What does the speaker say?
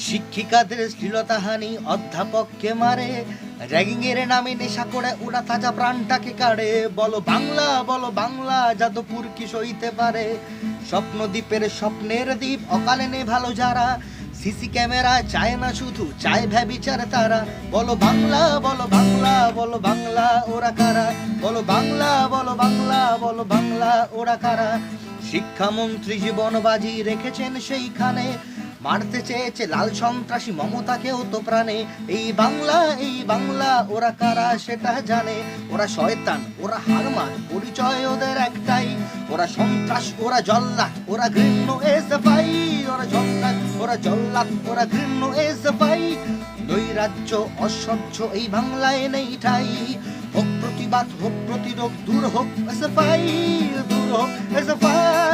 শিক্ষিকাদের শ্লীলতাহানি, অধ্যাপককে মারে, র্যাগিং এর নামে নেশা করে ওরা তাজা প্রাণটাকে কাড়ে। বলো বাংলা যাদবপুর কি সইতে পারে? স্বপ্নদ্বীপের স্বপ্নের দ্বীপ অকালে নেভালো যারা, সিসি ক্যামেরা চায় না শুধু চায় ব্যভিচার তারা। বলো বাংলা ওরা কারা? বলো বাংলা ওরা কারা? শিক্ষামন্ত্রী জীবন বাজি রেখেছেন সেইখানে, মারতে চেয়েছে লাল সন্ত্রাসী মমতাকেও তো প্রাণে। এই বাংলা ওরা কারা সেটা জানে। ওরা শয়তান, ওরা হারমান, পরিচয় ওদের একটাই। ওরা সন্ত্রাস, ওরা জল্লাদ, ওরা ঘৃণ্য এসএফআই। ওরা জল্লাদ, ওরা জল্লাদ, ওরা ঘৃণ্য এসএফআই। নৈরাজ্য অসহ্য এই বাংলায় নেই ঠাই। হোক প্রতিবাদ, হোক প্রতিরোধ, দূর হোক এসএফআই, দূর হোক এসএফআই।